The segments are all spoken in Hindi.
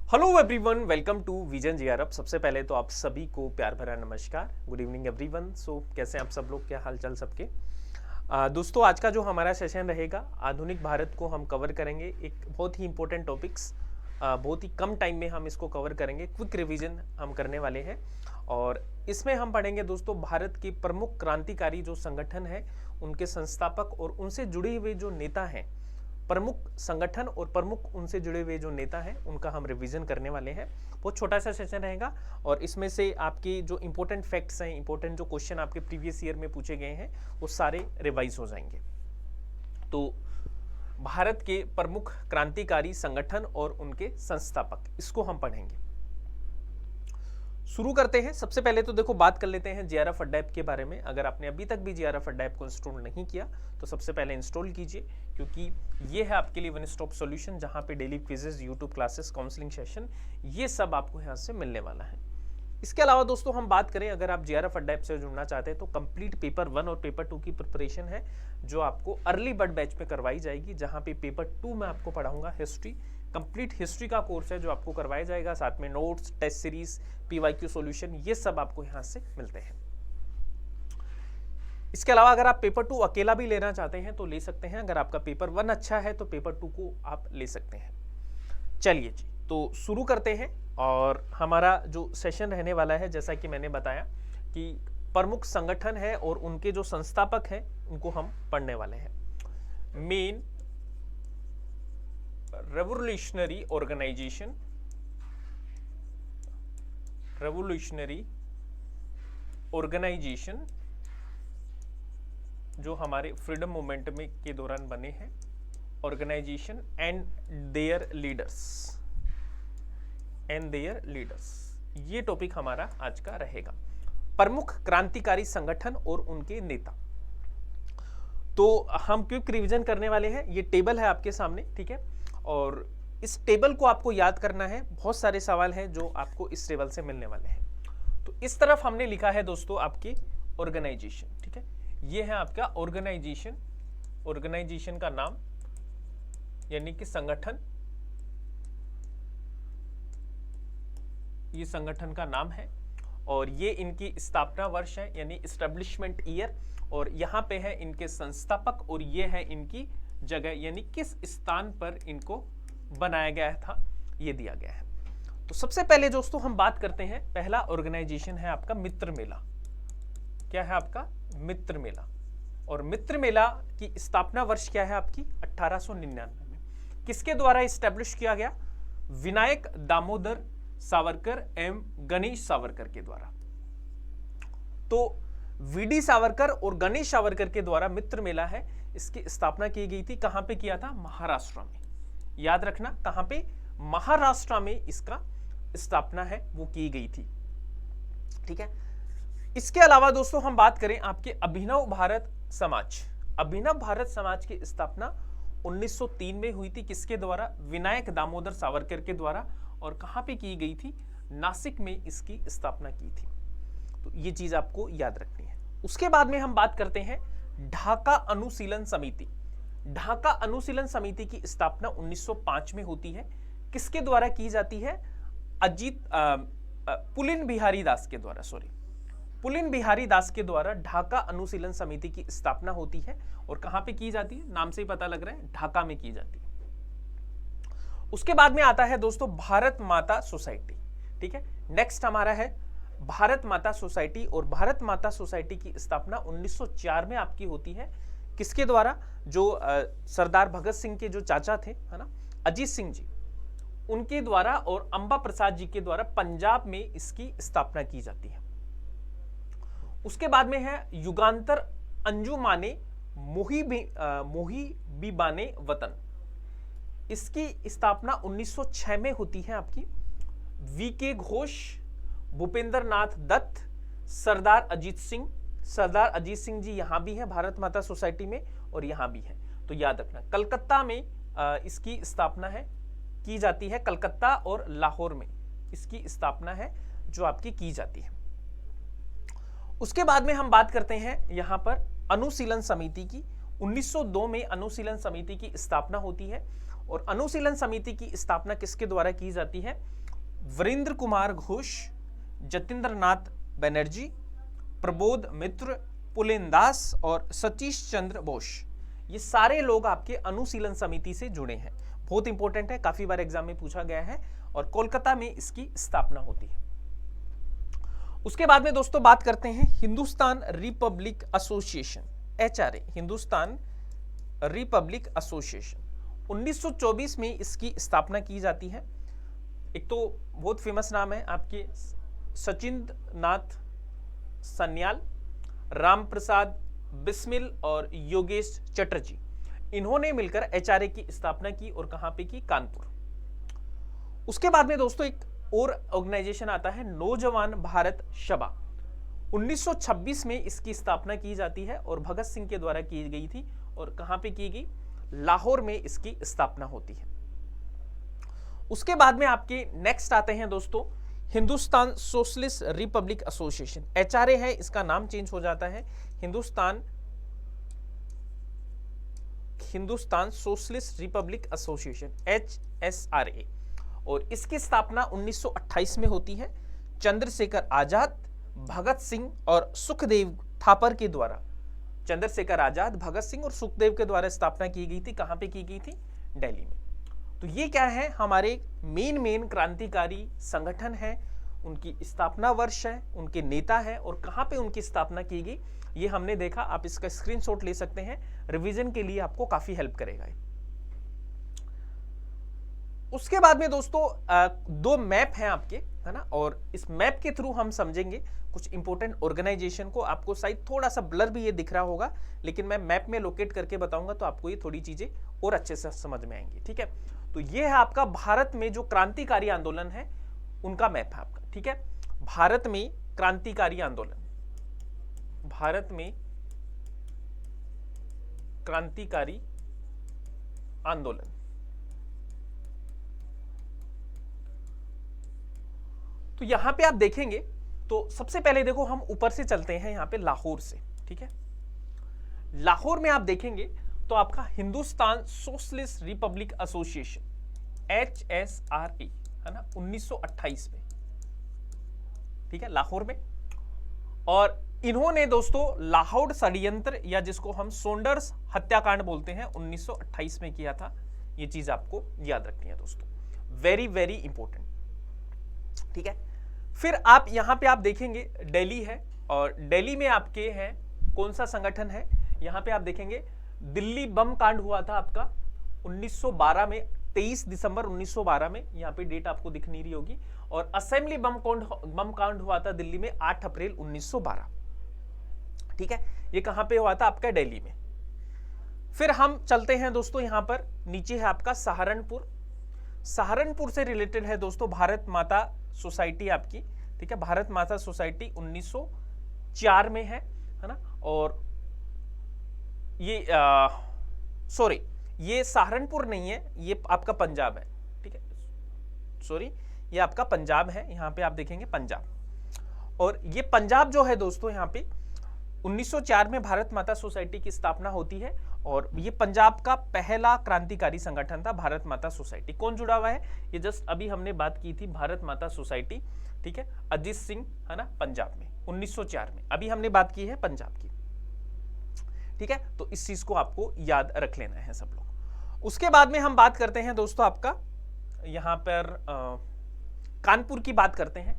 Hello everyone, welcome to vision GRF. सबसे पहले तो आप सभी को प्यार भरा नमस्कार। Good evening everyone. कैसे हैं आप सब लोग, क्या हालचाल सबके। दोस्तों, आज का जो हमारा सेशन रहेगा, आधुनिक भारत को हम कवर करेंगे। एक बहुत ही इंपॉर्टेंट टॉपिक्स, बहुत ही कम टाइम में हम इसको कवर करेंगे। क्विक रिवीजन हम करने वाले हैं और इसमें हम पढ़ेंगे दोस्तों भारत के प्रमुख क्रांतिकारी जो संगठन है, उनके संस्थापक और उनसे जुड़े हुए जो नेता हैं, प्रमुख संगठन और प्रमुख उनसे जुड़े हुए जो नेता हैं, उनका हम रिवीजन करने वाले हैं। बहुत छोटा सा सेशन रहेगा और इसमें से आपकी जो इंपॉर्टेंट फैक्ट्स हैं, इंपॉर्टेंट जो क्वेश्चन आपके प्रीवियस ईयर में पूछे गए हैं, वो सारे रिवाइज हो जाएंगे। तो भारत के प्रमुख क्रांतिकारी संगठन और उनके संस्थापक, इसको हम पढ़ेंगे। शुरू करते हैं। सबसे पहले तो देखो बात कर लेते हैं जीआरएफ अड्डा ऐप के बारे में। अगर आपने अभी तक भी जीआरएफ अड्डा ऐप को इंस्टॉल नहीं किया तो सबसे पहले इंस्टॉल कीजिए, क्योंकि ये है आपके लिए वन स्टॉप सॉल्यूशन, जहां पे daily quizzes, YouTube classes, counselling session, ये सब आपको यहाँ से मिलने वाला है। इसके अलावा दोस्तों हम बात करें, अगर आप जीआरएफ अड्डा ऐप से जुड़ना चाहते हैं तो कंप्लीट पेपर 1 और पेपर 2 की प्रिपरेशन है, जो आपको अर्ली बर्ड बैच में करवाई जाएगी, जहां पे पेपर 2 में आपको पढ़ाऊंगा हिस्ट्री। कंप्लीट हिस्ट्री का कोर्स है जो आपको करवाया जाएगा, साथ में notes, test series, PYQ solution, ये सब आपको यहाँ से मिलते हैं। इसके अलावा अगर आप पेपर 2 अकेला भी लेना चाहते हैं तो ले सकते हैं। अगर आपका पेपर 1 अच्छा है तो पेपर 2 को आप ले सकते हैं। चलिए जी, तो शुरू करते हैं। और हमारा जो सेशन रहने वाला है, जैसा कि मैंने बताया कि प्रमुख संगठन है और उनके जो संस्थापक हैं, उनको हम पढ़ने वाले हैं। मेन रेवोल्यूशनरी ऑर्गेनाइजेशन, जो हमारे फ्रीडम मूवमेंट में के दौरान बने हैं, ऑर्गेनाइजेशन एंड देयर लीडर्स, ये टॉपिक हमारा आज का रहेगा। प्रमुख क्रांतिकारी संगठन और उनके नेता। तो हम क्विक रिवीजन करने वाले हैं। ये टेबल है आपके सामने, ठीक है, और इस टेबल को आपको याद करना है। बहुत सारे सवाल हैं जो आपको इस टेबल से मिलने वाले हैं। तो इस तरफ हमने लिखा है दोस्तों आपकी ऑर्गेनाइजेशन, ठीक है, ये है आपका ऑर्गेनाइजेशन का नाम, यानी कि संगठन, ये संगठन का नाम है और ये इनकी स्थापना वर्ष है, यानी एस्टेब्लिशमेंट ईयर, और यहाँ पे है इनके संस्थापक और ये है इनकी जगह, यानी किस स्थान पर इनको बनाया गया था, ये दिया गया है। तो सबसे पहले दोस्तों हम बात करते हैं, पहला ऑर्गेनाइजेशन है आपका मित्र मेला। क्या है आपका? मित्र मेला। और मित्र मेला की स्थापना वर्ष क्या है आपकी? 1899 में। किसके द्वारा इस्टेब्लिश किया गया? विनायक दामोदर सावरकर एवं गणेश सावरकर के द्वारा। तो वीडी सावरकर और गणेश सावरकर के द्वारा मित्र मेला है, इसकी स्थापना की गई थी। कहां पे किया था? महाराष्ट्र में। याद रखना, कहां पे? महाराष्ट्र में इसका स्थापना है वो की गई थी, ठीक है। इसके अलावा दोस्तों हम बात करें आपके अभिनव भारत समाज। अभिनव भारत समाज की स्थापना 1903 में हुई थी। किसके द्वारा? विनायक दामोदर सावरकर के द्वारा। और कहां पे की गई थी? नासिक में इसकी स्थापना की थी। तो ये चीज आपको याद रखनी है। उसके बाद में हम बात करते हैं ढाका अनुशीलन समिति। ढाका अनुशीलन समिति की स्थापना 1905 में होती है। किसके द्वारा की जाती है? पुलिन बिहारी दास के द्वारा, पुलिन बिहारी दास के द्वारा ढाका अनुशीलन समिति की स्थापना होती है। और कहां पे की जाती है? नाम से ही पता लग रहा है, ढाका में की जाती है। उसके बाद में आता है दोस्तों भारत माता सोसाइटी, ठीक है। नेक्स्ट हमारा है भारत माता सोसाइटी, और भारत माता सोसाइटी की स्थापना 1904 में आपकी होती है। किसके द्वारा? जो सरदार भगत सिंह के जो चाचा थे, है ना, अजीत सिंह जी, उनके द्वारा और अंबा प्रसाद जी के द्वारा पंजाब में इसकी स्थापना की जाती है। उसके बाद में है युगांतर अंजुमाने मोहिबीबाने वतन। इसकी स्थापना 1906 में होती है आपकी। वीके घोष, भूपेंद्र नाथ दत्त, सरदार अजीत सिंह जी यहां भी है भारत माता सोसाइटी में, और यहां भी है। तो याद रखना, कलकत्ता में इसकी स्थापना है की जाती है। कलकत्ता और लाहौर में इसकी स्थापना है जो आपकी की जाती है। उसके बाद में हम बात करते हैं यहां पर अनुशीलन समिति की। 1902 में अनुशीलन समिति की स्थापना होती है और अनुशीलन समिति की स्थापना किसके द्वारा की जाती है? वीरेंद्र कुमार घोष, जतेंद्र नाथ बनर्जी, प्रबोध मित्र, पुलेन दास और सतीश चंद्र बोस। ये सारे लोग आपके अनुशीलन समिति से जुड़े हैं। बहुत इंपॉर्टेंट है, काफी बार एग्जाम में पूछा गया है और कोलकाता में इसकी स्थापना होती है। उसके बाद में दोस्तों बात करते हैं Hindustan Republic association, HRA, Hindustan Republic association. 1924 में इसकी स्थापना की जाती है। एक तो बहुत फेमस नाम है आपके सचिंद्र नाथ सन्याल, राम प्रसाद बिस्मिल और योगेश चटर्जी, इन्होंने मिलकर HRA की स्थापना की और कहां पे की? कानपुर। उसके बाद में दोस्तों एक और ऑर्गेनाइजेशन आता है नौजवान भारत सभा। 1926 में इसकी स्थापना की जाती है और भगत सिंह के द्वारा की गई थी और कहां पे की गई? लाहौर में इसकी स्थापना होती है। उसके बाद में आपके नेक्स्ट आते हैं दोस्तों Hindustan socialist Republic association, HRA है, इसका नाम चेंज हो जाता है Hindustan socialist Republic association, HSRA, और इसकी स्थापना 1928 में होती है। चंद्रशेखर आजाद, भगत सिंह और सुखदेव थापर के द्वारा, चंद्रशेखर आजाद, भगत सिंह और सुखदेव के द्वारा स्थापना की गई थी। कहां पे की गई थी? दिल्ली में। तो ये क्या है? हमारे मेन क्रांतिकारी संगठन है, उनकी स्थापना वर्ष है, उनके नेता है और कहां पे उनकी स्थापना की गई ये हमने देखा। आप इसका स्क्रीनशॉट ले सकते हैं, रिवीजन के लिए आपको काफी हेल्प करेगा। उसके बाद में दोस्तों दो मैप हैं आपके, है ना, और इस मैप के थ्रू हम समझेंगे कुछ इंपॉर्टेंट ऑर्गेनाइजेशन को। आपको शायद थोड़ा सा ब्लर भी ये दिख रहा होगा, लेकिन मैं मैप में लोकेट करके बताऊंगा तो आपको ये थोड़ी चीजें और अच्छे से समझ में आएंगी। ठीक है, तो ये है आपका भारत में जो क्रांतिकारी आंदोलन है उनका मैप है आपका। ठीक है, भारत में क्रांतिकारी आंदोलन, भारत में क्रांतिकारी आंदोलन। तो यहां पे आप देखेंगे तो सबसे पहले देखो हम ऊपर से चलते हैं यहां पे लाहौर से। ठीक है, लाहौर में आप देखेंगे तो आपका Hindustan socialist Republic association, HSRA, है ना, 1928 में। ठीक है, लाहौर में। और इन्होंने दोस्तों लाहौर षड्यंत्र या जिसको हम सोंडर्स हत्याकांड बोलते हैं 1928 में किया था। ये चीज आपको याद रखनी है दोस्तों, वेरी इंपॉर्टेंट। ठीक है, फिर आप यहां पे आप देखेंगे दिल्ली है और दिल्ली में आपके हैं कौन सा संगठन है? यहां पे आप देखेंगे दिल्ली बम कांड हुआ था आपका 1912 में, 23 दिसंबर 1912 में, यहां पे डेट आपको दिख नहीं रही होगी। और असेंबली बम कांड हुआ था दिल्ली में 8 अप्रैल 1912। ठीक है, ये कहां पे हुआ था? आपका दिल्ली में। फिर हम चलते हैं दोस्तों, यहां पर नीचे है आपका सहारनपुर। सहारनपुर से रिलेटेड है दोस्तों भारत माता सोसाइटी आपकी। ठीक है, भारत माता सोसाइटी 1904 में है ना। और ये सॉरी, ये सहारनपुर नहीं है, ये आपका पंजाब है। ठीक है, सॉरी, ये आपका पंजाब है, यहां पे आप देखेंगे पंजाब। और ये पंजाब जो है दोस्तों यहाँ पे 1904 में भारत माता सोसाइटी की स्थापना होती है और ये पंजाब का पहला क्रांतिकारी संगठन था, भारत माता सोसाइटी। कौन जुड़ा हुआ है? ये जस्ट अभी हमने बात की थी, भारत माता सोसाइटी। ठीक है, अजीत सिंह, है ना, पंजाब में 1904 में। अभी हमने बात की है पंजाब की। ठीक है, तो इस चीज को आपको याद रख लेना है सब लोग। उसके बाद में हम बात करते हैं दोस्तों आपका यहां पर कानपुर की बात करते हैं।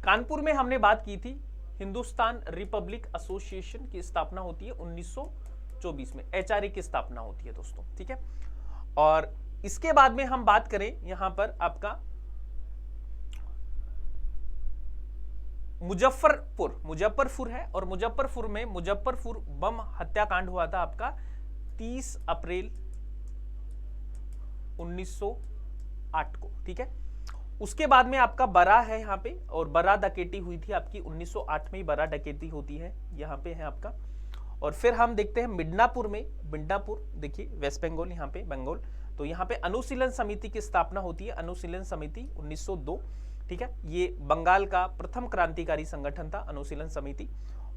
कानपुर में हमने बात की थी हिंदुस्तान रिपब्लिक एसोसिएशन की स्थापना होती है 1924 में, HRA की स्थापना होती है दोस्तों। ठीक है, और इसके बाद में हम बात करें यहां पर आपका मुजफ्फरपुर है और मुजफ्फरपुर में मुजफ्फरपुर बम हत्याकांड हुआ था आपका 30 अप्रैल 1908 को। ठीक है, उसके बाद में आपका बरा है यहाँ पे और बरा डकैती हुई थी आपकी 1908 में ही बरा डकैती होती है, यहाँ पे है आपका। और फिर हम देखते हैं मिडनापुर में, मिडनापुर देखिए वेस्ट बंगाल, यहाँ पे बंगाल। तो यहाँ पे अनुशीलन समिति की स्थापना होती है, अनुशीलन समिति 1902। ठीक है, ये बंगाल का प्रथम क्रांतिकारी संगठन था अनुशीलन समिति।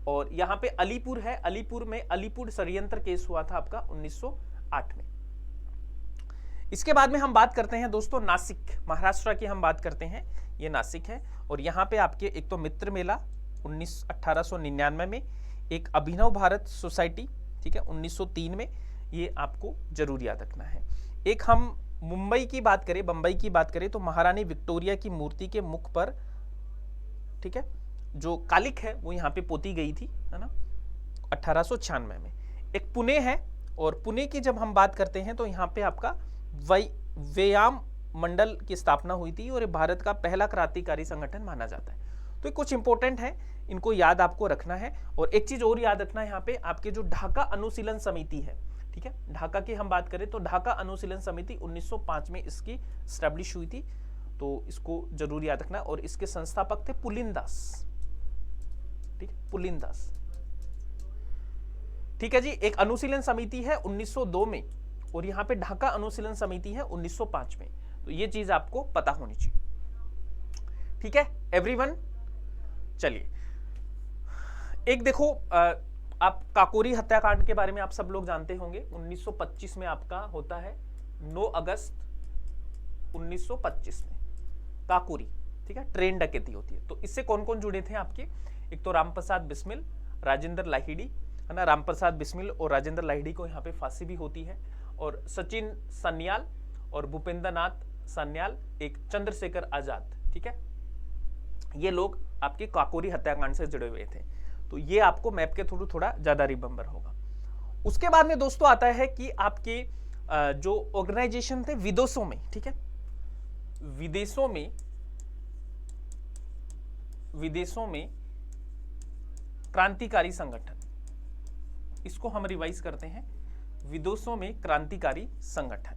और यहाँ पे अलीपुर है, अलीपुर में अलीपुर षड्यंत्र केस हुआ था आपका 1908 में। इसके बाद में हम बात करते हैं दोस्तों नासिक, महाराष्ट्र की हम बात करते हैं, ये नासिक है। और यहाँ पे आपके एक तो मित्र मेला 1899 में, एक अभिनव भारत सोसाइटी, ठीक है, 1903 में, ये आपको जरूर याद रखना है। एक हम मुंबई की बात करें, बंबई की बात करें, तो महारानी विक्टोरिया की मूर्ति के मुख पर, ठीक है, जो कालिक है वो यहाँ पे पोती गई थी, है ना, 1896 में। एक पुणे है, और पुणे की जब हम बात करते हैं तो यहाँ पे आपका व्यायाम मंडल की स्थापना हुई थी, और ये भारत का पहला क्रांतिकारी संगठन माना जाता है। तो ये कुछ इंपॉर्टेंट है, इनको याद आपको रखना है। और एक चीज और याद रखना है, यहाँ पे आपके जो ढाका अनुशीलन समिति है, ठीक है, ढाका की हम बात करें तो ढाका अनुशीलन समिति 1905 में इसकी स्टैब्लिश हुई थी, तो इसको जरूर याद रखना। और इसके संस्थापक थे पुलिन दास, ठीक है, पुलिन दास, ठीक है जी। एक अनुशीलन समिति है 1902 में, और यहाँ पे ढाका अनुशीलन समिति है 1905 में, तो ये चीज आपको पता होनी चाहिए, ठीक है एवरीवन। चलिए एक देखो, आप काकोरी हत्याकांड के बारे में आप सब लोग जानते होंगे, 1925 में आपका होता है, 9 अगस्त 1925 में काकोरी, ठीक है, ट्रेन डकैती होती है। तो इससे कौन कौन जुड़े थे आपके, एक तो रामप्रसाद बिस्मिल, राजेंद्र लाहिड़ी, है ना, रामप्रसाद बिस्मिल और राजेंद्र लाहिड़ी को यहाँ पे फांसी भी होती है, और सचिन सन्याल और भूपेंद्र नाथ सन्याल, एक चंद्रशेखर आजाद, ठीक है, ये लोग आपके काकोरी हत्याकांड से जुड़े हुए थे। तो ये आपको मैप के थ्रू थोड़ा ज्यादा रिमेंबर होगा। उसके बाद में दोस्तों आता है कि आपके जो ऑर्गेनाइजेशन थे विदेशों में, ठीक है, विदेशों में क्रांतिकारी संगठन, इसको हम रिवाइज करते हैं, विदेशों में क्रांतिकारी संगठन,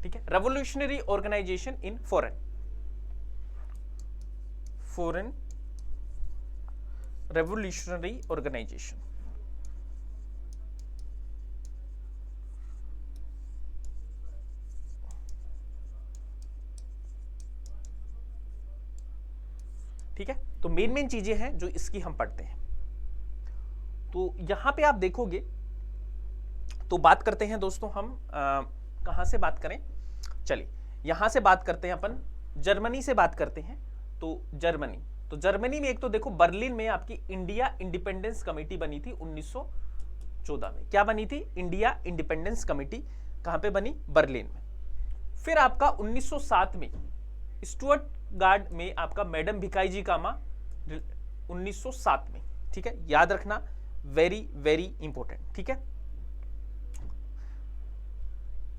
ठीक है, revolutionary organisation in foreign revolutionary organisation, ठीक है। तो मेन चीजें हैं जो इसकी हम पढ़ते हैं। तो यहां पे आप देखोगे तो बात करते हैं दोस्तों हम कहां से बात करें, चलिए यहां से बात करते हैं अपन, जर्मनी से बात करते हैं। तो जर्मनी में एक तो देखो बर्लिन में आपकी इंडिया इंडिपेंडेंस कमेटी बनी थी 1914 में। क्या बनी थी, इंडिया इंडिपेंडेंस कमेटी, कहां पे बनी, बर्लिन में। फिर आपका 1907 में स्टुअर्टगार्ड में आपका मैडम भिकाई जी कामा 1907 में, ठीक है, याद रखना, वेरी वेरी इंपॉर्टेंट, ठीक है।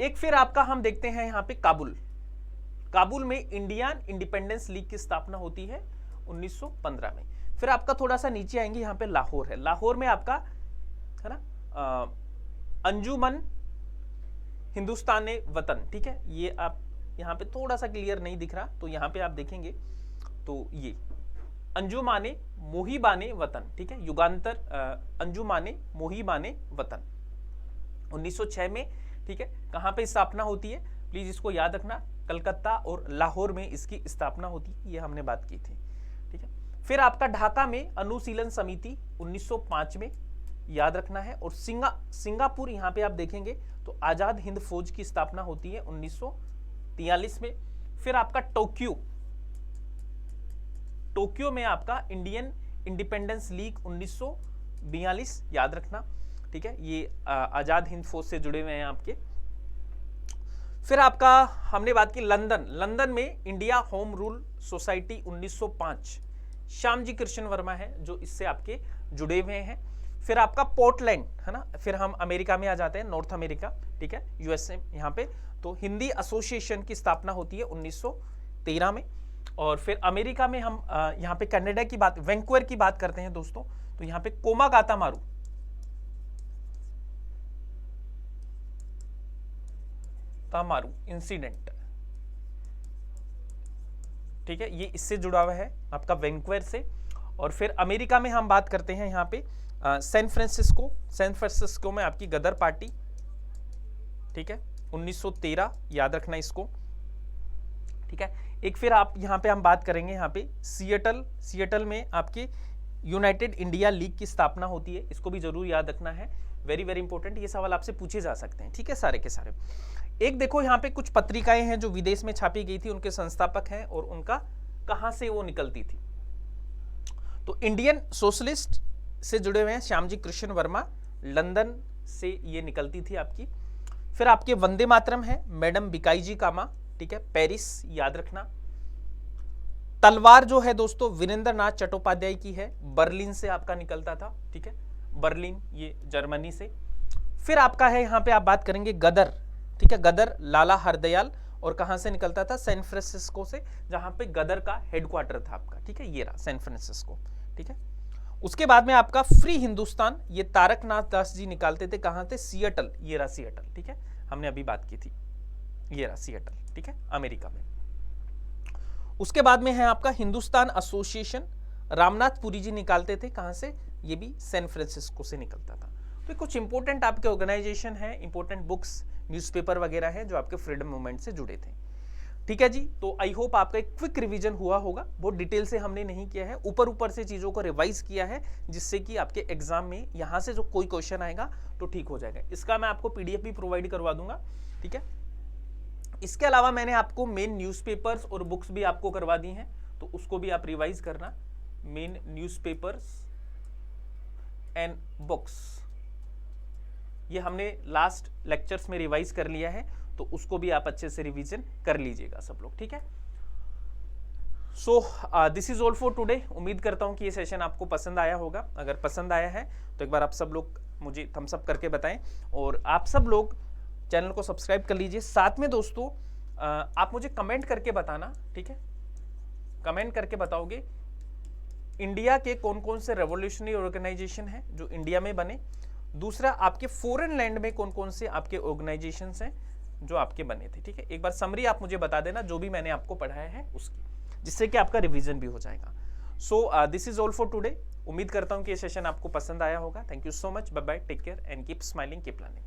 एक फिर आपका हम देखते हैं यहाँ पे काबुल में इंडियन इंडिपेंडेंस लीग की स्थापना होती है 1915 में। फिर आपका थोड़ा सा नीचे आएंगे, यहाँ पे लाहौर है, लाहौर में आपका है ना अंजुमन हिंदुस्तान वतन, ठीक है, ये आप यहाँ पे थोड़ा सा क्लियर नहीं दिख रहा, तो यहाँ पे आप देखेंगे तो ये अंजुमाने मोहिबाने वतन, ठीक है, युगांतर अंजुमाने मोहिबाने वतन 1906 में, ठीक है। कहाँ पे स्थापना होती है, प्लीज इसको याद रखना, कलकत्ता और लाहौर में इसकी स्थापना होती है, ये हमने बात की थी, ठीक है। फिर आपका ढाका में अनुशीलन समिति 1905 में, याद रखना है। और सिंगापुर यहाँ पे आप देखेंगे तो आजाद हिंद फौज की स्थापना होती है 1943 में। फिर आपका टोक्यो में आपका इंडियन इंडिपेंडेंस लीग 1942, याद रखना, ठीक है, ये आजाद हिंद फौज से जुड़े हुए हैं आपके। फिर आपका हमने बात की लंदन में India home rule society 1905, Shyamji Krishna Verma है जो इससे आपके जुड़े हुए हैं। फिर आपका पोर्टलैंड है ना, फिर हम अमेरिका में आ जाते हैं, नॉर्थ अमेरिका, ठीक है, यूएसए यहाँ पे। तो हिंदी एसोसिएशन की स्थापना होती है 1913 में। और फिर अमेरिका में हम यहाँ पे कनाडा की बात, वैंकूवर की बात करते हैं दोस्तों, तो यहाँ पे कोमागातामारू इंसिडेंट, ठीक है, ये इससे जुड़ा हुआ है आपका वैंकूवर से। और फिर अमेरिका में हम बात करते हैं यहाँ पे सैन फ्रांसिस्को में आपकी गदर पार्टी, ठीक है, 1913, याद रखना इसको, ठीक है। एक फिर आप यहाँ पे हम बात करेंगे यहाँ पे सिएटल में आपकी यूनाइटेड इंडिया लीग की स्थापना होती है, इसको भी जरूर याद रखना है, वेरी वेरी इंपॉर्टेंट, ये सवाल आपसे पूछे जा सकते हैं, ठीक है, सारे के सारे। एक देखो यहाँ पे कुछ पत्रिकाएं हैं जो विदेश में छापी गई थी, उनके संस्थापक हैं और उनका कहां से वो निकलती थी। तो इंडियन सोशलिस्ट से जुड़े हुए हैं श्यामजी कृष्ण वर्मा, लंदन से ये निकलती थी आपकी। फिर आपके वंदे मातरम है मैडम बिकाईजी कामा, ठीक है, पेरिस, याद रखना। तलवार जो है दोस्तों वीरेंद्र नाथ चट्टोपाध्याय की है, बर्लिन से आपका निकलता था, ठीक है, बर्लिन ये जर्मनी से। फिर आपका है यहाँ पे आप बात करेंगे गदर, ठीक है, गदर लाला हरदयाल, और कहां से निकलता था, सैन फ्रांसिस्को से, जहां पे गदर का हेडक्वार्टर था आपका, ठीक है, ये रहा सैन फ्रांसिस्को, ठीक है। उसके बाद में आपका फ्री हिंदुस्तान, ये तारकनाथ दास जी निकालते थे, कहां थे, सिएटल, ये रहा सिएटल, ठीक है, हमने अभी बात की थी, ये रहा सिएटल, ठीक है, अमेरिका में। उसके बाद में है आपका हिंदुस्तान एसोसिएशन, रामनाथ पुरी जी निकालते थे, कहां से, ये भी सैन फ्रांसिस्को से निकलता था। तो कुछ इंपॉर्टेंट आपके ऑर्गेनाइजेशन है, इंपॉर्टेंट बुक्स, न्यूज़पेपर वगैरह है जो आपके फ्रीडम मूवमेंट से जुड़े थे, ठीक है जी। तो आई होप आपका एक क्विक रिवीजन हुआ होगा, बहुत डिटेल से हमने नहीं किया है, ऊपर ऊपर से चीजों को रिवाइज किया है, जिससे कि आपके एग्जाम में यहां से जो कोई क्वेश्चन आएगा तो ठीक हो जाएगा। इसका मैं आपको पीडीएफ भी प्रोवाइड करवा दूंगा, ठीक है। इसके अलावा मैंने आपको मेन न्यूज़पेपर्स और बुक्स भी आपको करवा दी हैं, तो उसको भी आप रिवाइज करना, मेन न्यूज़पेपर्स एंड बुक्स, ये हमने लास्ट लेक्चर्स में रिवाइज कर लिया है, तो उसको भी आप अच्छे से रिवीजन कर लीजिएगा सब लोग, ठीक है। So this is all for today. उम्मीद करता हूं कि ये सेशन आपको पसंद आया होगा। अगर पसंद आया है तो एक बार आप सब लोग मुझे थम्स अप करके बताएं, और आप सब लोग चैनल को सब्सक्राइब कर लीजिए। साथ में दोस्तों आप मुझे कमेंट करके बताना, ठीक है, कमेंट करके बताओगे इंडिया के कौन कौन से रेवोल्यूशनरी ऑर्गेनाइजेशन है जो इंडिया में बने, दूसरा आपके फॉरेन लैंड में कौन कौन से आपके ऑर्गेनाइजेशंस हैं जो आपके बने थे, ठीक है। एक बार समरी आप मुझे बता देना जो भी मैंने आपको पढ़ाया है उसकी, जिससे कि आपका रिवीजन भी हो जाएगा। So this is all for today. उम्मीद करता हूं कि ये सेशन आपको पसंद आया होगा। Thank you so much, bye bye, take care and keep smiling, keep learning.